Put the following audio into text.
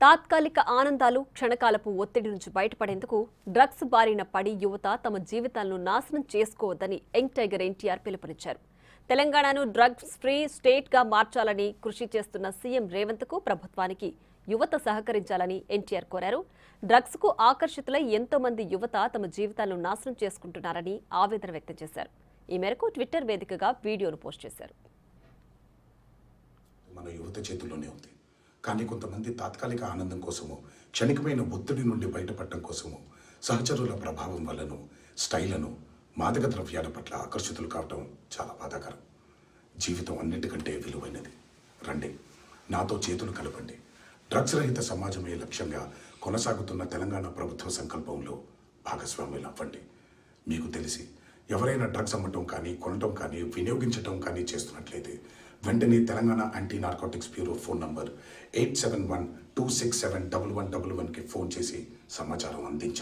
తాత్కాలిక ఆనందాలు, క్షణకాలపు ఒత్తిడి నుంచి బయటపడేందుకు డ్రగ్స్ బారిన పడి యువత తమ జీవితాలను నాశనం చేసుకోవద్దని యంగ్ టైగర్ ఎన్టీఆర్ పిలుపునిచ్చారు. తెలంగాణను డ్రగ్స్ ఫ్రీ స్టేట్గా మార్చాలని కృషి చేస్తున్న సీఎం రేవంత్కు ప్రభుత్వానికి యువత సహకరించాలని ఎన్టీఆర్ కోరారు. డ్రగ్స్కు ఆకర్షితులై ఎంతో మంది యువత తమ జీవితాలను నాశనం చేసుకుంటున్నారని ఆవేదన వ్యక్తం చేశారు. ఈ మేరకు ట్విట్టర్ వేదికగా వీడియోను పోస్ట్ చేశారు. మన యువత చేతుల్లోనే ఉంది. కానీ కొంతమంది తాత్కాలిక ఆనందం కోసము, క్షణికమైన ఒత్తిడి నుండి బయటపడటం కోసము, సహచరుల ప్రభావం వల్లను, స్టైలను, మాదక ద్రవ్యాల పట్ల ఆకర్షితులు కావటం చాలా బాధాకరం. జీవితం అన్నిటికంటే విలువైనది. రండి, నాతో చేతులు కలపండి. డ్రగ్స్ రహిత సమాజమే లక్ష్యంగా కొనసాగుతున్న తెలంగాణ ప్రభుత్వ సంకల్పంలో భాగస్వాములు అవ్వండి. మీకు తెలిసి ఎవరైనా డ్రగ్స్ అమ్మటం కానీ, కొనటం కానీ, వినియోగించటం కానీ చేస్తున్నట్లయితే వెంటనే Telangana anti narcotics bureau phone number 8712671111కి ఫోన్ చేసి సమాచారం అందించండి.